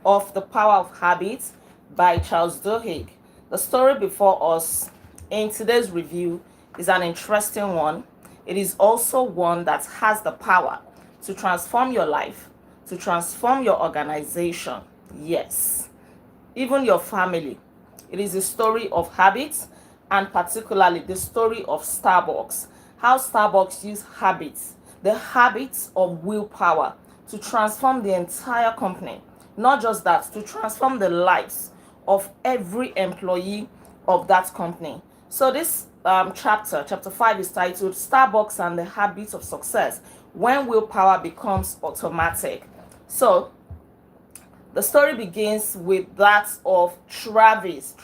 of The Power of Habit by Charles Duhigg. The story before us in today's review is an interesting one. It is also one that has the power to transform your life, to transform your organization. Yes, even your family. It is a story of habits, and particularly the story of Starbucks. How Starbucks use habits, the habits of willpower, to transform the entire company. Not just that, to transform the lives of every employee of that company. So this chapter 5, is titled Starbucks and the Habits of Success When Willpower Becomes Automatic. So the story begins with that of Travis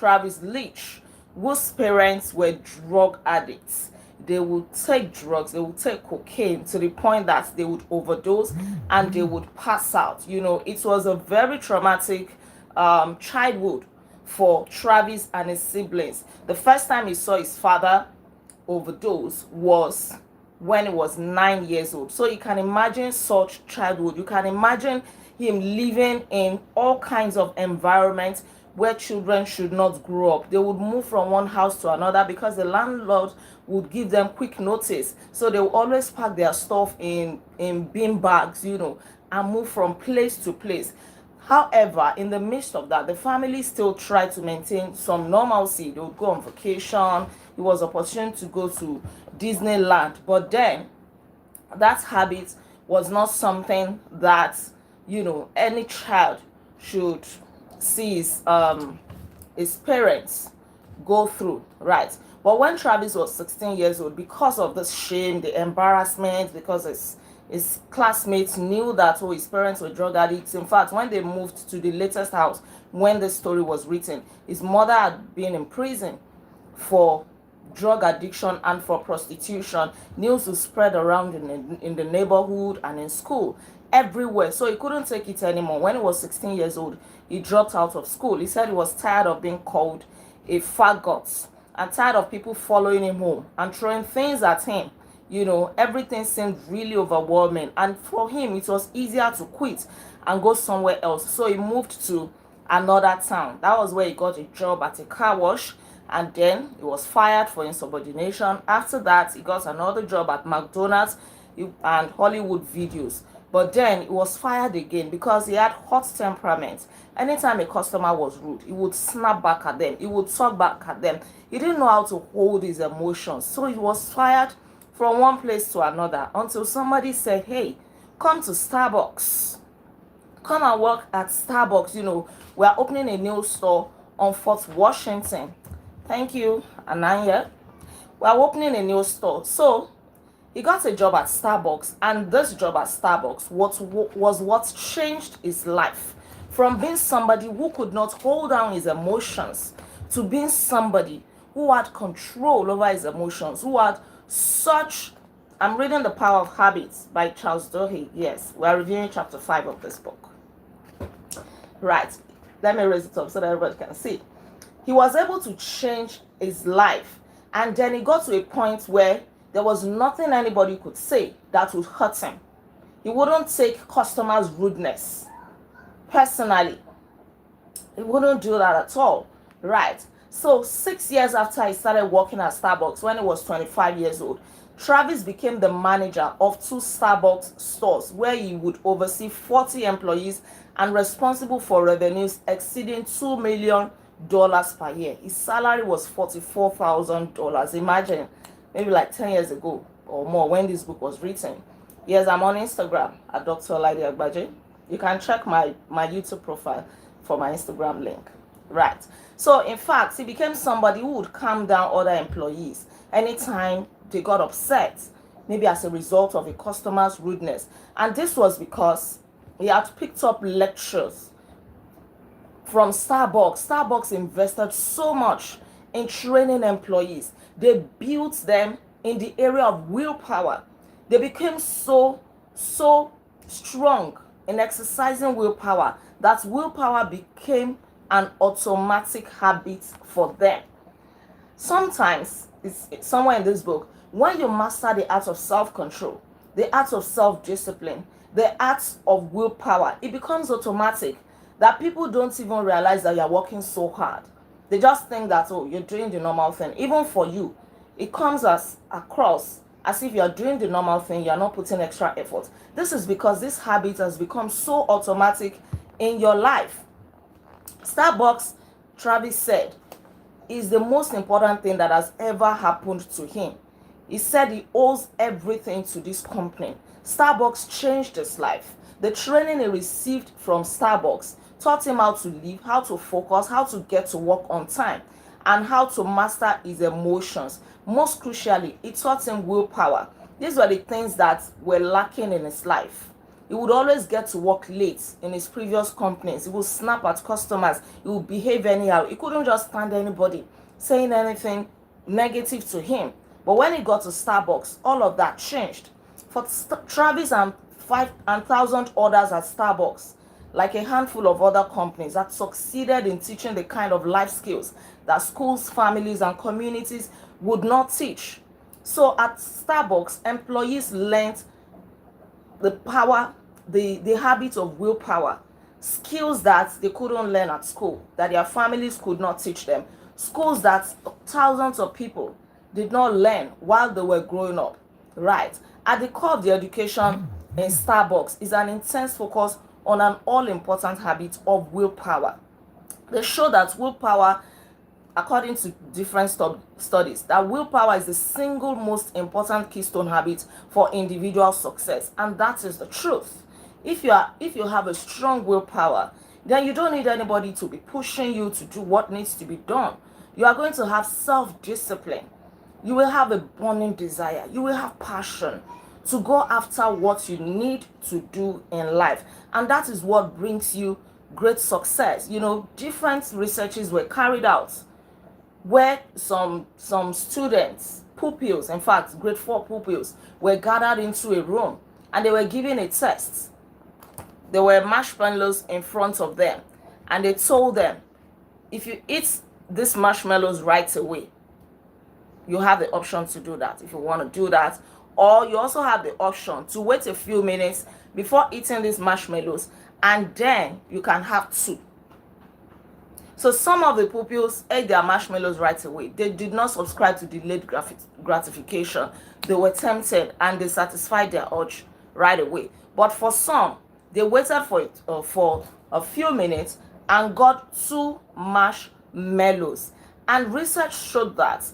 Leach, whose parents were drug addicts. They would take drugs, they would take cocaine to the point that they would overdose and they would pass out. It was a very traumatic childhood for Travis and his siblings. The first time he saw his father overdose was when he was 9 years old. So you can imagine such childhood. You can imagine him living in all kinds of environments where children should not grow up. They would move from one house to another because the landlord would give them quick notice. So they would always pack their stuff in bin bags, and move from place to place. However, in the midst of that, the family still tried to maintain some normalcy. They would go on vacation. It was an opportunity to go to Disneyland. But then, that habit was not something that, any child should see his parents go through, right? But when Travis was 16 years old, because of the shame, the embarrassment, because his classmates knew that his parents were drug addicts. In fact, when they moved to the latest house, when the story was written, his mother had been in prison for drug addiction and for prostitution. News was spread around in the neighborhood and in school, everywhere. So he couldn't take it anymore. When he was 16 years old, he dropped out of school. He said he was tired of being called a faggot and tired of people following him home and throwing things at him. Everything seemed really overwhelming, and for him it was easier to quit and go somewhere else. So he moved to another town. That was where he got a job at a car wash, and then he was fired for insubordination. After that, he got another job at McDonald's and Hollywood Videos. But then he was fired again because he had hot temperament. Anytime a customer was rude, he would snap back at them. He would talk back at them. He didn't know how to hold his emotions. So he was fired from one place to another until somebody said, hey, come to Starbucks. Come and work at Starbucks. We are opening a new store on Fort Washington. Thank you, Ananya. We are opening a new store. So he got a job at Starbucks, and this job at Starbucks was what changed his life. From being somebody who could not hold down his emotions to being somebody who had control over his emotions, who had such... I'm reading The Power of Habits by Charles Duhigg. Yes, we are reviewing chapter 5 of this book. Right, let me raise it up so that everybody can see. He was able to change his life, and then he got to a point where there was nothing anybody could say that would hurt him. He wouldn't take customers' rudeness personally. He wouldn't do that at all, right? So 6 years after he started working at Starbucks, when he was 25 years old, Travis became the manager of 2 Starbucks stores where he would oversee 40 employees and responsible for revenues exceeding $2 million per year. His salary was $44,000. Imagine, maybe like 10 years ago or more when this book was written. Yes, I'm on Instagram at Dr. Lady Agbaje. You can check my YouTube profile for my Instagram link. Right. So, in fact, he became somebody who would calm down other employees anytime they got upset, maybe as a result of a customer's rudeness. And this was because he had picked up lectures from Starbucks. Starbucks invested so much in training employees. They built them in the area of willpower. They became so strong in exercising willpower that willpower became an automatic habit for them. Sometimes, it's somewhere in this book, when you master the art of self-control, the art of self-discipline, the art of willpower, it becomes automatic. that people don't even realize that you're working so hard. They just think that, oh, you're doing the normal thing. Even for you, it comes as across as if you're doing the normal thing, you're not putting extra effort. This is because this habit has become so automatic in your life. Starbucks, Travis said, is the most important thing that has ever happened to him. He said he owes everything to this company. Starbucks changed his life. The training he received from Starbucks taught him how to live, how to focus, how to get to work on time, and how to master his emotions. Most crucially, it taught him willpower. These were the things that were lacking in his life. He would always get to work late in his previous companies. He would snap at customers. He would behave anyhow. He couldn't just stand anybody saying anything negative to him. But when he got to Starbucks, all of that changed. For Travis and 5,000 others at Starbucks, like a handful of other companies that succeeded in teaching the kind of life skills that schools, families, and communities would not teach. So at Starbucks, employees learned the power, the habit of willpower, skills that they couldn't learn at school, that their families could not teach them, schools that thousands of people did not learn while they were growing up. Right. At the core of the education in Starbucks is an intense focus on an all-important habit of willpower. They show that willpower, according to different studies, that willpower is the single most important keystone habit for individual success, and that is the truth. If you have a strong willpower, then you don't need anybody to be pushing you to do what needs to be done. You are going to have self-discipline. You will have a burning desire. You will have passion to go after what you need to do in life, and that is what brings you great success. Different researches were carried out where some students, pupils, in fact grade 4 pupils, were gathered into a room and they were given a test. There were marshmallows in front of them, and they told them, if you eat these marshmallows right away, you have the option to do that if you want to do that, or you also have the option to wait a few minutes before eating these marshmallows, and then you can have two. So some of the pupils ate their marshmallows right away. They did not subscribe to delayed gratification. They were tempted and they satisfied their urge right away. But for some, they waited for a few minutes and got two marshmallows. And research showed that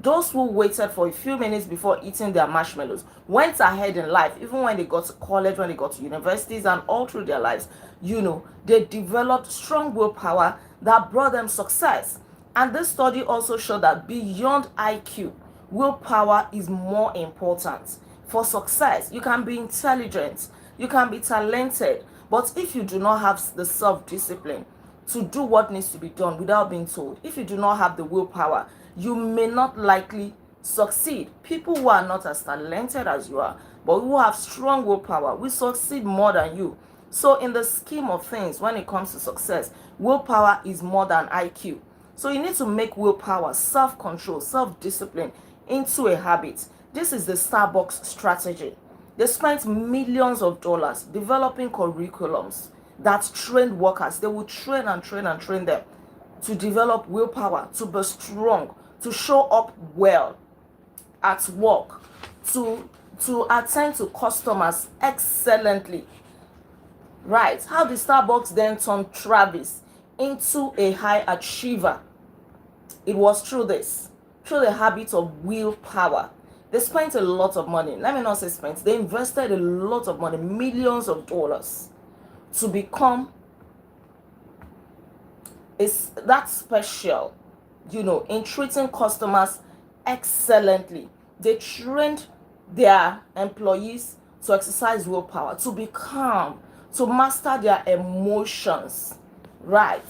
those who waited for a few minutes before eating their marshmallows went ahead in life, even when they got to college, when they got to universities, and all through their lives. They developed strong willpower that brought them success. And this study also showed that beyond IQ, willpower is more important for success. You can be intelligent, you can be talented, but if you do not have the self-discipline to do what needs to be done without being told, if you do not have the willpower, you may not likely succeed. People who are not as talented as you are, but who have strong willpower, will succeed more than you. So in the scheme of things, when it comes to success, willpower is more than IQ. So you need to make willpower, self-control, self-discipline into a habit. This is the Starbucks strategy. They spent millions of dollars developing curriculums that trained workers. They would train and train and train them to develop willpower, to be strong, to show up well at work, to attend to customers excellently. Right. How did Starbucks then turn Travis into a high achiever? It was through the habit of willpower. They spent a lot of money. Let me not say spent. They invested a lot of money, millions of dollars, to become that special, in treating customers excellently. They trained their employees to exercise willpower, to be calm, to master their emotions. Right.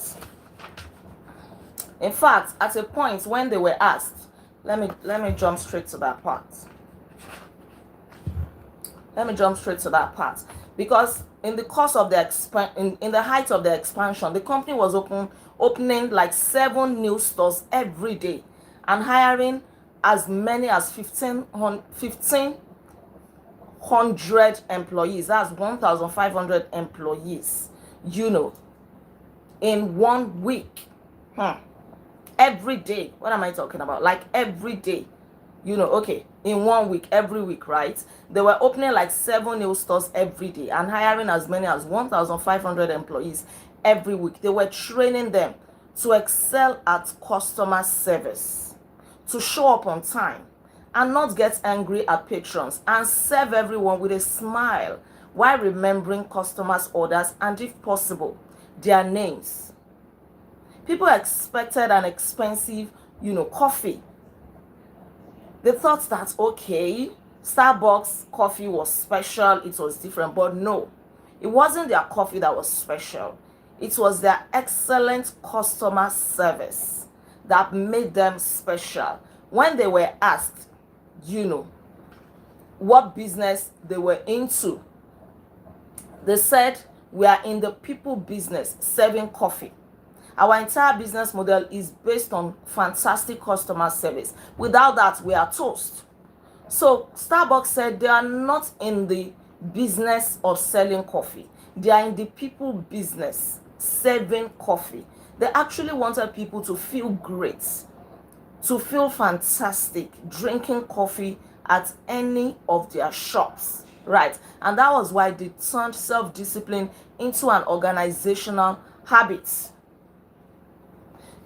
In fact, at a point when they were asked, let me jump straight to that part. Because in the course of the in the height of the expansion, the company was opening like 7 new stores every day and hiring as many as 1,500 employees. That's 1,500 employees. in 1 week. Every day. What am I talking about? Like every day. Okay, in 1 week, every week, right? They were opening like 7 new stores every day and hiring as many as 1,500 employees every week. They were training them to excel at customer service, to show up on time and not get angry at patrons, and serve everyone with a smile while remembering customers' orders and, if possible, their names. People expected an expensive, coffee. They thought that, okay, Starbucks coffee was special, it was different, but no, it wasn't their coffee that was special. It was their excellent customer service that made them special. When they were asked, what business they were into, they said, we are in the people business, serving coffee. Our entire business model is based on fantastic customer service. Without that, we are toast. So Starbucks said they are not in the business of selling coffee. They are in the people business, serving coffee. They actually wanted people to feel great, to feel fantastic drinking coffee at any of their shops, right? And that was why they turned self-discipline into an organizational habit.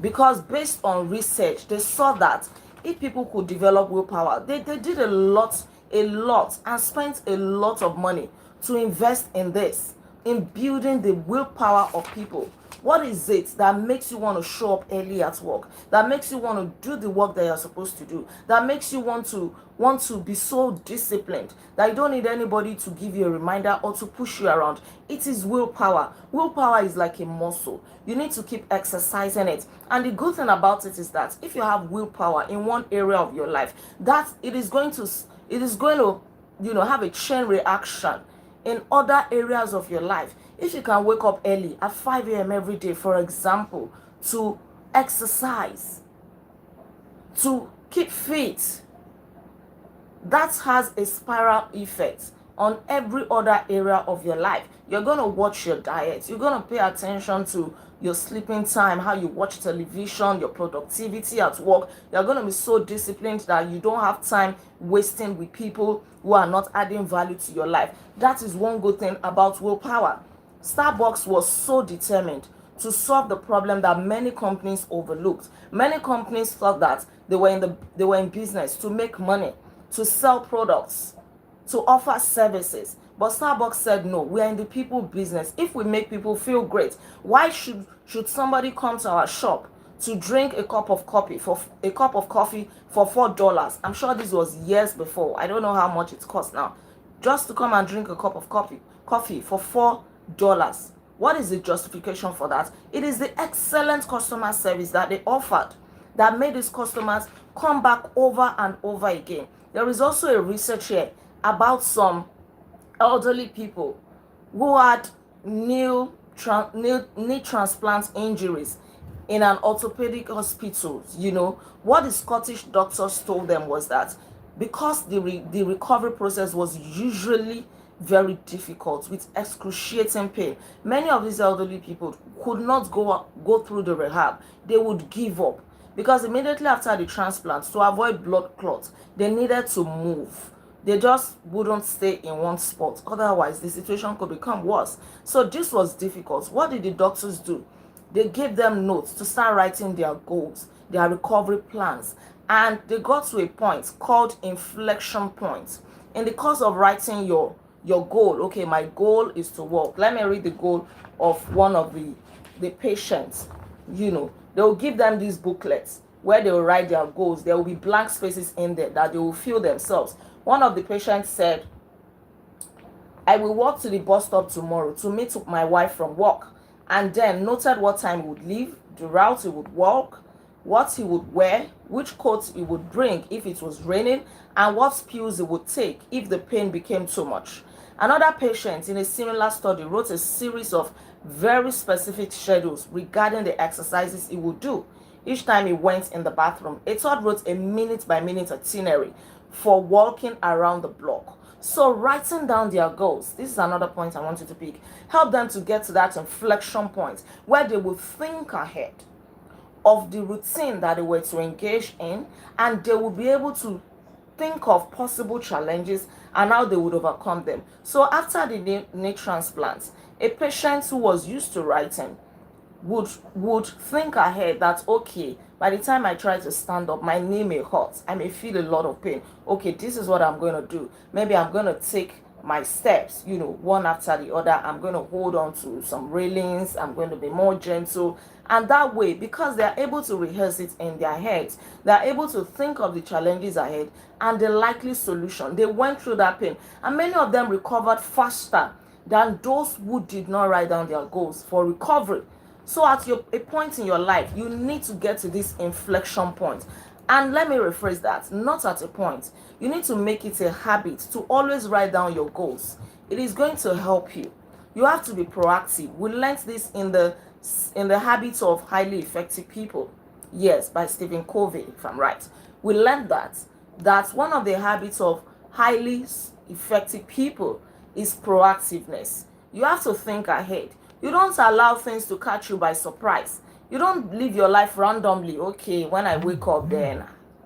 Because based on research, they saw that if people could develop willpower, they did a lot, and spent a lot of money to invest in this, in building the willpower of people. What is it that makes you want to show up early at work? That makes you want to do the work that you're supposed to do? That makes you want to be so disciplined that you don't need anybody to give you a reminder or to push you around? It is willpower. Willpower is like a muscle. You need to keep exercising it. And the good thing about it is that if you have willpower in one area of your life, that it is going to have a chain reaction in other areas of your life. If you can wake up early at 5 a.m. every day, for example, to exercise, to keep fit, that has a spiral effect on every other area of your life. You're going to watch your diet. You're going to pay attention to your sleeping time, how you watch television, your productivity at work. You're going to be so disciplined that you don't have time wasting with people who are not adding value to your life. That is one good thing about willpower. Starbucks was so determined to solve the problem that many companies overlooked. Many companies thought that they were in business to make money, to sell products, to offer services. But Starbucks said, no, we are in the people business. If we make people feel great, why should somebody come to our shop to drink a cup of coffee for $4? I'm sure this was years before. I don't know how much it costs now. Just to come and drink a cup of coffee for $4. What is the justification for that? It is the excellent customer service that they offered that made these customers come back over and over again. There is also a research here about some elderly people who had knee transplant injuries in an orthopedic hospital. What the Scottish doctors told them was that because the recovery process was usually very difficult with excruciating pain, many of these elderly people could not go through the rehab. They would give up because immediately after the transplant, to avoid blood clots, they needed to move. They just wouldn't stay in one spot. Otherwise, the situation could become worse. So this was difficult. What did the doctors do? They gave them notes to start writing their goals, their recovery plans. And they got to a point called inflection point. In the course of writing your goal, okay, my goal is to walk. Let me read the goal of one of the patients. They will give them these booklets where they will write their goals. There will be blank spaces in there that they will fill themselves. One of the patients said, I will walk to the bus stop tomorrow to meet my wife from work, and then noted what time he would leave, the route he would walk, what he would wear, which coat he would bring if it was raining, and what pills he would take if the pain became too much. Another patient in a similar study wrote a series of very specific schedules regarding the exercises he would do each time he went in the bathroom. A third wrote a minute-by-minute itinerary for walking around the block. So writing down their goals, this is another point I want you to pick. Help them to get to that inflection point where they will think ahead of the routine that they were to engage in, and they will be able to think of possible challenges and how they would overcome them. So after the knee transplant, a patient who was used to writing would think ahead that, okay, by the time I try to stand up, my knee may hurt, I may feel a lot of pain. Okay, this is what I'm going to do. Maybe I'm going to take my steps, one after the other. I'm going to hold on to some railings. I'm going to be more gentle. And that way, because they're able to rehearse it in their heads, they're able to think of the challenges ahead and the likely solution. They went through that pain, and many of them recovered faster than those who did not write down their goals for recovery. So at a point in your life, you need to get to this inflection point. And let me rephrase that, not at a point. You need to make it a habit to always write down your goals. It is going to help you. You have to be proactive. We learned this in the Habits of Highly Effective People. Yes, by Stephen Covey, if I'm right. We learned that one of the habits of highly effective people is proactiveness. You have to think ahead. You don't allow things to catch you by surprise. You don't live your life randomly. Okay, when I wake up, then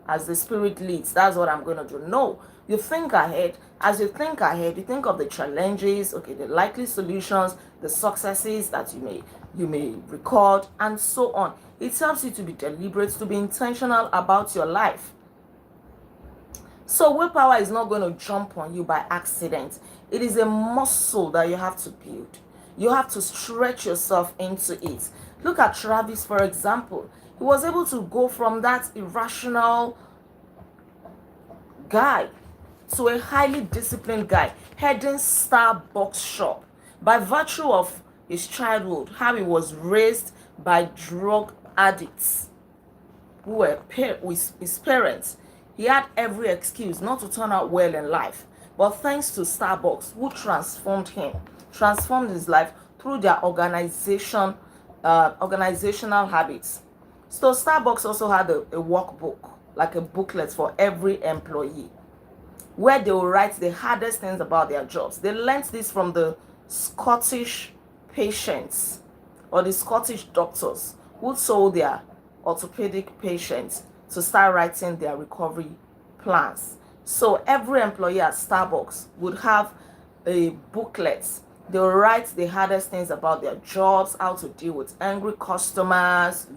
as the spirit leads, that's what I'm going to do. No, you think ahead. As you think ahead, you think of the challenges, okay, the likely solutions, the successes that you may record, and so on. It helps you to be deliberate, to be intentional about your life. So willpower is not going to jump on you by accident. It is a muscle that you have to build. You have to stretch yourself into it. Look at Travis, for example. He was able to go from that irrational guy to a highly disciplined guy, heading Starbucks shop by virtue of his childhood, how he was raised by drug addicts who were with his parents. He had every excuse not to turn out well in life. But thanks to Starbucks, who transformed his life through their organizational habits. So Starbucks also had a workbook, like a booklet for every employee, where they will write the hardest things about their jobs. They learned this from the Scottish patients or the Scottish doctors who told their orthopedic patients to start writing their recovery plans. So every employee at Starbucks would have a booklet. They'll write the hardest things about their jobs, how to deal with angry customers,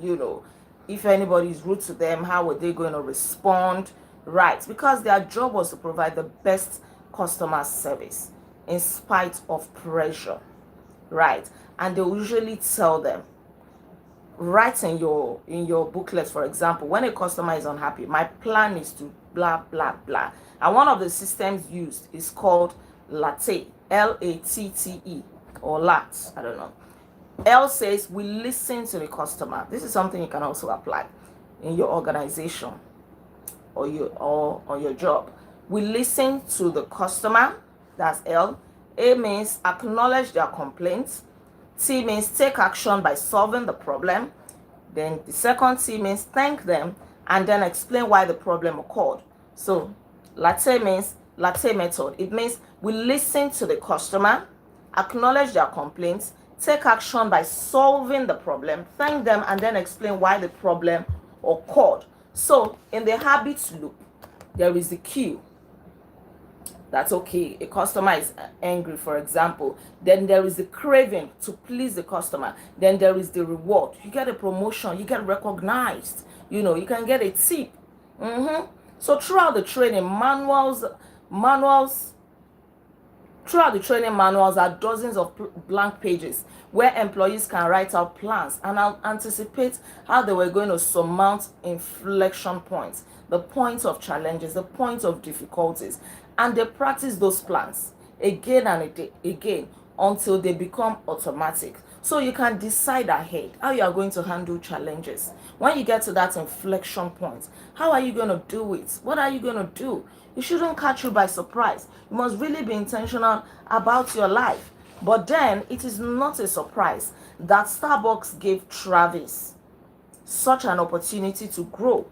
if anybody is rude to them, how are they going to respond, right? Because their job was to provide the best customer service in spite of pressure, right? And they'll usually tell them, write in your booklet, for example, when a customer is unhappy, my plan is to blah blah blah. And one of the systems used is called latte, Latte, or lat, I don't know. L says we listen to the customer. This is something you can also apply in your organization or your job. We listen to the customer. That's L. A means acknowledge their complaints. T means take action by solving the problem. Then the second T means thank them and then explain why the problem occurred. So latte means latte method. It means we listen to the customer, acknowledge their complaints, take action by solving the problem, thank them, and then explain why the problem occurred. So in the habits loop, there is the cue. That's okay. A customer is angry, for example. Then there is the craving to please the customer. Then there is the reward. You get a promotion. You get recognized. You can get a tip. So throughout the training manuals are dozens of blank pages where employees can write out plans and anticipate how they were going to surmount inflection points, the points of challenges, the points of difficulties, and they practice those plans again and again until they become automatic. So you can decide ahead how you are going to handle challenges. When you get to that inflection point, how are you going to do it? What are you going to do? It shouldn't catch you by surprise. You must really be intentional about your life. But then it is not a surprise that Starbucks gave Travis such an opportunity to grow,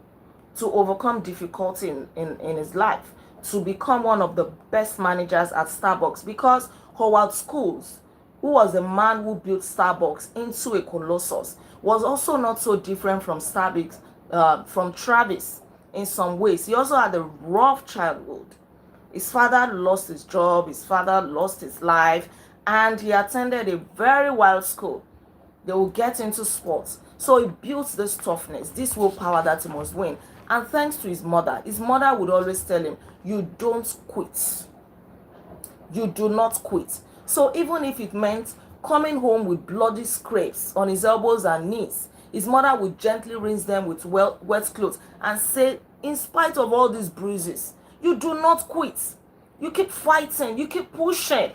to overcome difficulty in his life. to become one of the best managers at Starbucks, because Howard Schultz, who was the man who built Starbucks into a colossus, was also not so different from Starbucks, from Travis in some ways. He also had a rough childhood. His father lost his job, his father lost his life, and he attended a very wild school. They will get into sports. So he built this toughness, this willpower that he must win. And thanks to his mother would always tell him, you don't quit. You do not quit. So even if it meant coming home with bloody scrapes on his elbows and knees, his mother would gently rinse them with wet clothes and say, in spite of all these bruises, you do not quit. You keep fighting, you keep pushing.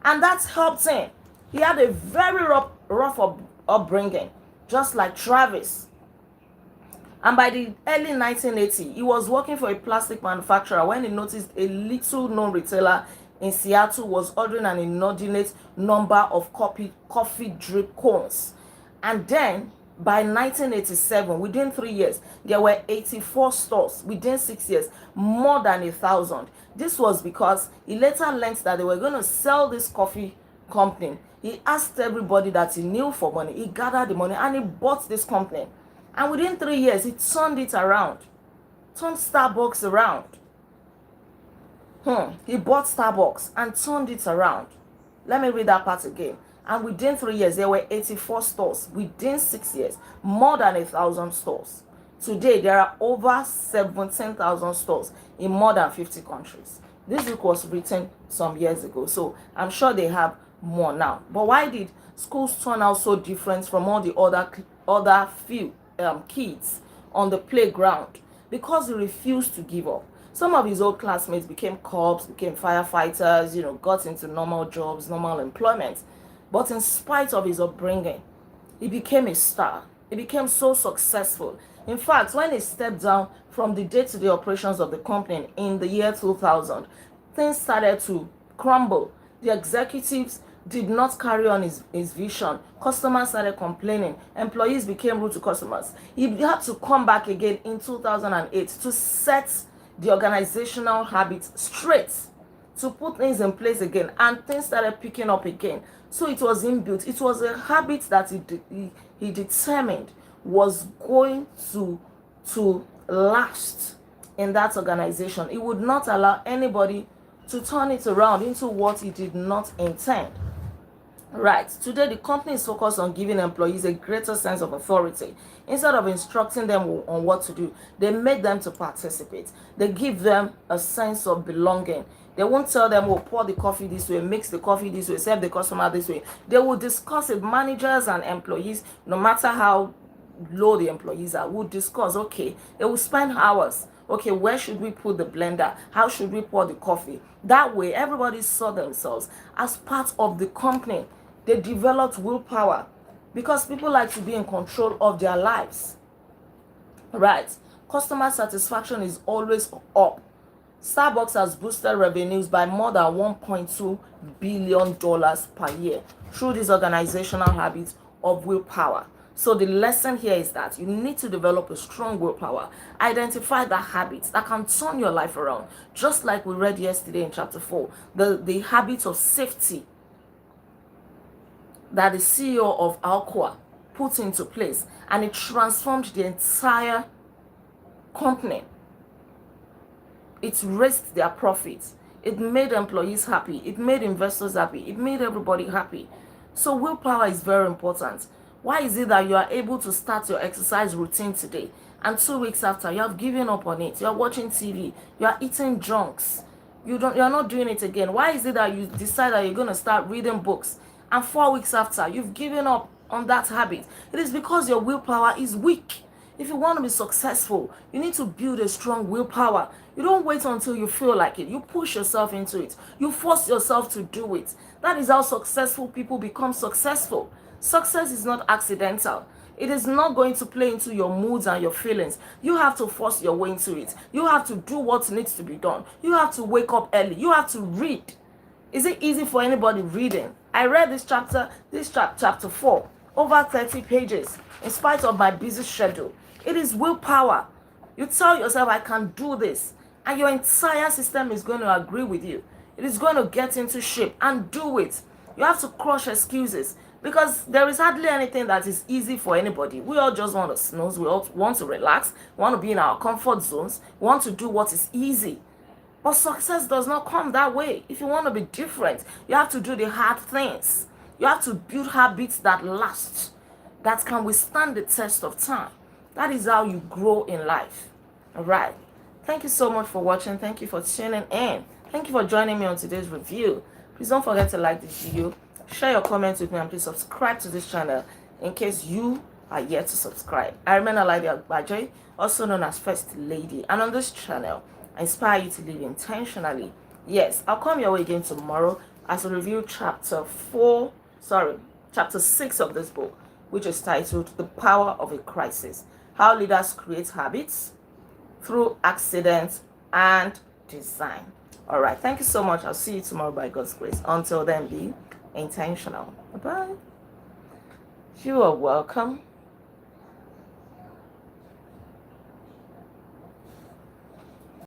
And that's helped him. He had a very rough upbringing, just like Travis. And by the early 1980s, he was working for a plastic manufacturer when he noticed a little known retailer in Seattle was ordering an inordinate number of coffee drip cones. And then by 1987, within 3 years, there were 84 stores. Within 6 years, more than 1,000. This was because he later learned that they were going to sell this coffee company. He asked everybody that he knew for money. He gathered the money and he bought this company. And within 3 years, he turned it around. Turned Starbucks around. He bought Starbucks and turned it around. Let me read that part again. And within 3 years, there were 84 stores. Within 6 years, more than 1,000 stores. Today, there are over 17,000 stores in more than 50 countries. This book was written some years ago, so I'm sure they have more now. But why did schools turn out so different from all the other few kids on the playground? Because he refused to give up. Some of his old classmates became cops, became firefighters, got into normal jobs, normal employment. But in spite of his upbringing, he became a star. He became so successful. In fact, when he stepped down from the day-to-day operations of the company in the year 2000, things started to crumble. The executives did not carry on his vision. Customers started complaining. Employees became rude to customers. He had to come back again in 2008 to set the organizational habits straight, to put things in place again, and things started picking up again. So it was inbuilt. It was a habit that he determined was going to last in that organization. He would not allow anybody to turn it around into what he did not intend. Right. Today, the company is focused on giving employees a greater sense of authority. Instead of instructing them on what to do, they make them to participate. They give them a sense of belonging. They won't tell them, oh, pour the coffee this way, mix the coffee this way, serve the customer this way. They will discuss it. Managers and employees, no matter how low the employees are, will discuss, okay, they will spend hours. Okay, where should we put the blender? How should we pour the coffee? That way, everybody saw themselves as part of the company. They developed willpower because people like to be in control of their lives. Right. Customer satisfaction is always up. Starbucks has boosted revenues by more than $1.2 billion per year through this organizational habit of willpower. So the lesson here is that you need to develop a strong willpower. Identify the habits that can turn your life around. Just like we read yesterday in chapter 4, the habit of safety that the CEO of Alcoa put into place, and it transformed the entire company. It raised their profits. It made employees happy. It made investors happy. It made everybody happy. So willpower is very important. Why is it that you are able to start your exercise routine today, and 2 weeks after you have given up on it? You are watching TV. You are eating junks. You are not doing it again. Why is it that you decide that you're going to start reading books, and 4 weeks after you've given up on that habit? It is because your willpower is weak. If you want to be successful, you need to build a strong willpower. You don't wait until you feel like it. You push yourself into it. You force yourself to do it. That is how successful people become successful. Success is not accidental. It is not going to play into your moods and your feelings. You have to force your way into it. You have to do what needs to be done. You have to wake up early. You have to read. Is it easy for anybody reading? I read this chapter 4, over 30 pages, in spite of my busy schedule. It is willpower. You tell yourself, I can do this. and your entire system is going to agree with you. It is going to get into shape and do it. You have to crush excuses because there is hardly anything that is easy for anybody. We all just want to snooze, we all want to relax, we want to be in our comfort zones, we want to do what is easy. But success does not come that way. If you want to be different, you have to do the hard things. You have to build habits that last, that can withstand the test of time. That is how you grow in life. All right. Thank you so much for watching. Thank you for tuning in. Thank you for joining me on today's review. Please don't forget to like this video, share your comments with me, and please subscribe to this channel in case you are yet to subscribe. I remain Aladia Agbaje, also known as First Lady, and on this channel, I inspire you to live intentionally. Yes, I'll come your way again tomorrow as I review chapter 6 of this book, which is titled The Power of a Crisis: How Leaders Create Habits Through Accident and Design. All right, thank you so much. I'll see you tomorrow by God's grace. Until then, be intentional. Bye-bye. You are welcome.